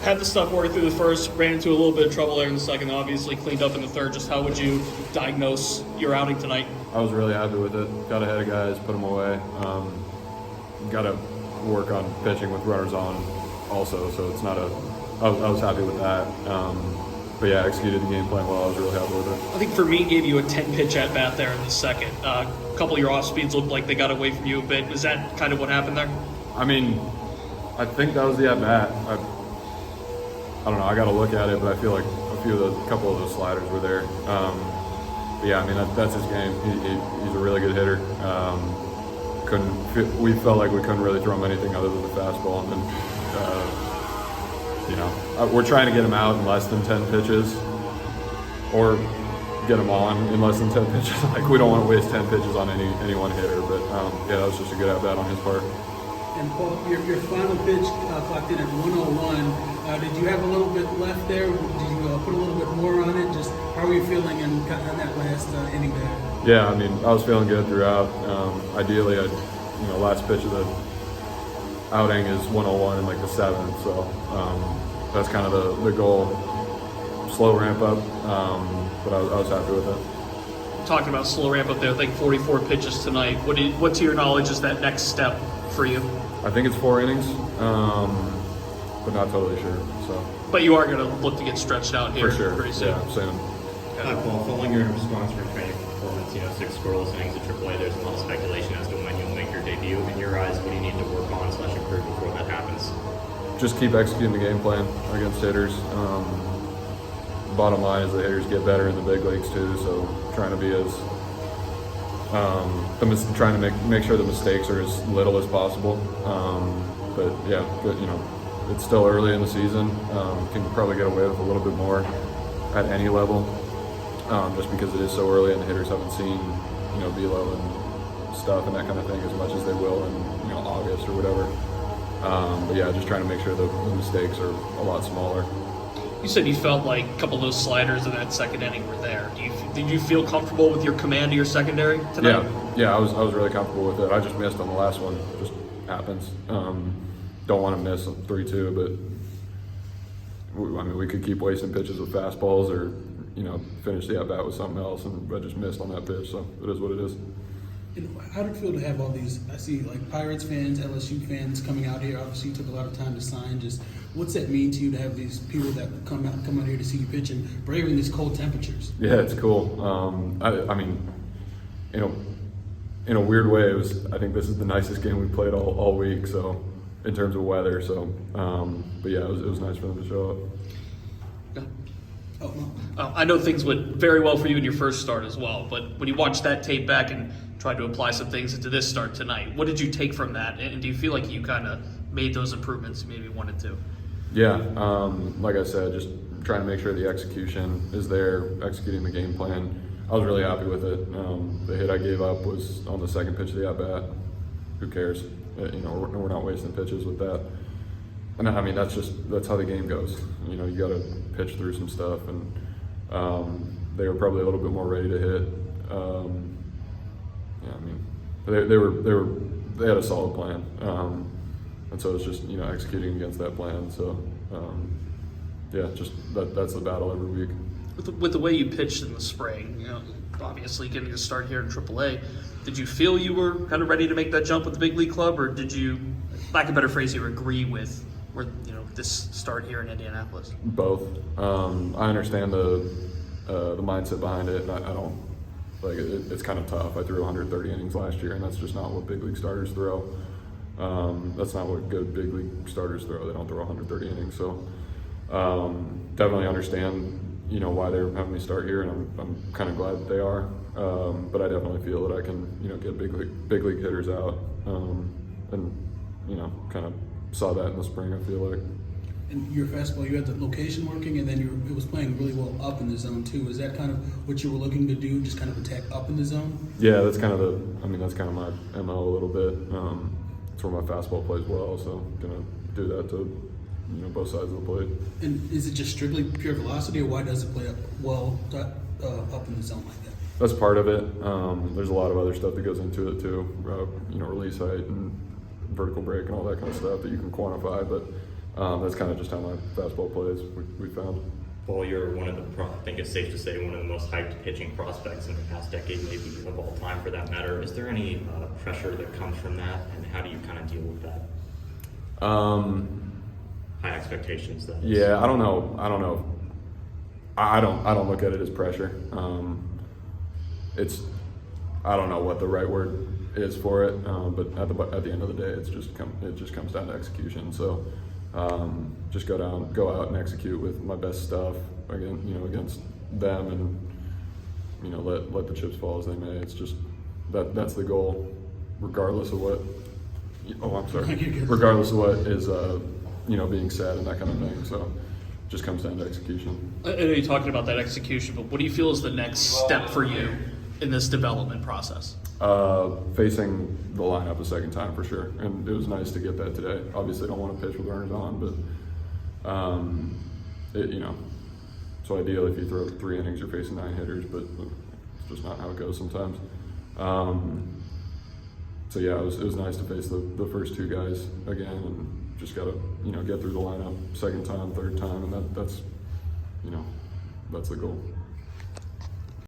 had the stuff work through the first, ran into a little bit of trouble there in the second, obviously cleaned up in the third. Just how would you diagnose your outing tonight? I was really happy with it. Got ahead of guys, put them away. Got to work on pitching with runners on also, so it's not I was happy with that. But yeah, executed the game plan well. I was really happy with it. I think Fermin gave you a 10-pitch at-bat there in the second. A couple of your off-speeds looked like they got away from you a bit. Was that kind of what happened there? I mean, I think that was the at-bat. I don't know. I got to look at it, but I feel like a couple of those sliders were there. But yeah, I mean, that's his game. He's a really good hitter. We felt like we couldn't really throw him anything other than the fastball, and then we're trying to get him out in less than 10 pitches, or get him on in less than 10 pitches. Like, we don't want to waste 10 pitches on any one hitter, but yeah, that was just a good at bat on his part. And Paul, your final pitch clocked in at 101. Did you have a little bit left there? Did you put a little bit more on it? Just how were you feeling in that last inning there? Yeah, I mean, I was feeling good throughout. Ideally, last pitch of the outing is 101 in like the seventh, so that's kind of the goal. Slow ramp up, but I was happy with it. Talking about slow ramp up there, I think 44 pitches tonight. What to your knowledge is that next step for you? I think it's 4 innings, but not totally sure. So. But you are going to look to get stretched out here for sure. pretty soon. Yeah, soon. Hi, Paul. Following your response for training performance, 6 scoreless innings at AAA, there's a lot of speculation as to when you'll make your debut. In your eyes, what do you need to work on / improve before that happens? Just keep executing the game plan against hitters. Bottom line is the hitters get better in the big leagues too, so trying to be as trying to make sure the mistakes are as little as possible. But yeah, it's still early in the season. Can probably get away with a little bit more at any level, just because it is so early and the hitters haven't seen velo and stuff and that kind of thing as much as they will in August or whatever. But yeah, just trying to make sure the mistakes are a lot smaller. You said you felt like a couple of those sliders in that second inning were there. Did you feel comfortable with your command of your secondary tonight? Yeah, I was really comfortable with it. I just missed on the last one. It just happens. Don't want to miss 3-2, but we could keep wasting pitches with fastballs or finish the at bat with something else, and I just missed on that pitch. So it is what it is. How did it feel to have all these, I see like Pirates fans, LSU fans coming out here? Obviously you took a lot of time to sign. Just what's that mean to you to have these people that come out here to see you pitch and braving these cold temperatures? Yeah, it's cool. I mean, in a weird way, I think this is the nicest game we've played all week, so in terms of weather. So, but yeah, it was nice for them to show up. I know things went very well for you in your first start as well, but when you watch that tape back and tried to apply some things into this start tonight, what did you take from that? And do you feel like you kind of made those improvements you maybe wanted to? Yeah, like I said, just trying to make sure the execution is there, executing the game plan. I was really happy with it. The hit I gave up was on the second pitch of the at-bat. Who cares? We're not wasting pitches with that. And I mean, that's how the game goes. You got to pitch through some stuff, and they were probably a little bit more ready to hit. Yeah, I mean, they had a solid plan, and so it's just executing against that plan. So yeah, just that's the battle every week. With the way you pitched in the spring, obviously getting a start here in AAA, did you feel you were kind of ready to make that jump with the big league club, or did you, lack of a better phrase, you agree with this start here in Indianapolis? Both. I understand the mindset behind it, and I don't like it. It's kind of tough. I threw 130 innings last year, and that's just not what big league starters throw. That's not what good big league starters throw. They don't throw 130 innings. So definitely understand why they're having me start here, and I'm kind of glad that they are. But I definitely feel that I can get big league hitters out, and kind of saw that in the spring, I feel like. And your fastball, you had the location working, and then it was playing really well up in the zone too. Is that kind of what you were looking to do, just kind of attack up in the zone? Yeah, that's kind of my MO a little bit. It's where my fastball plays well, so gonna do that to both sides of the plate. And is it just strictly pure velocity, or why does it play up well up in the zone like that? That's part of it. There's a lot of other stuff that goes into it too. Release height and vertical break and all that kind of stuff that you can quantify, but That's kind of just how my fastball plays. We found. Well, you're one of the, I think it's safe to say, one of the most hyped pitching prospects in the past decade, maybe of all time for that matter. Is there any pressure that comes from that, and how do you kind of deal with that? High expectations. That is. Yeah, I don't know. I don't look at it as pressure. I don't know what the right word is for it, but at the end of the day, it just comes down to execution. So just go out and execute with my best stuff against them, and let the chips fall as they may. It's just that's the goal, regardless of what. Oh, I'm sorry. Regardless of what is being said and that kind of thing. So it just comes down to execution. I know you're talking about that execution, but what do you feel is the next step for you in this development process? Facing the lineup a second time for sure, and it was nice to get that today. Obviously, I don't want to pitch with runners on, but it's ideal if you throw 3 innings, you're facing 9 hitters, but it's just not how it goes sometimes. So yeah, it was nice to face the first 2 guys again, and just got to get through the lineup second time, third time, and that's the goal.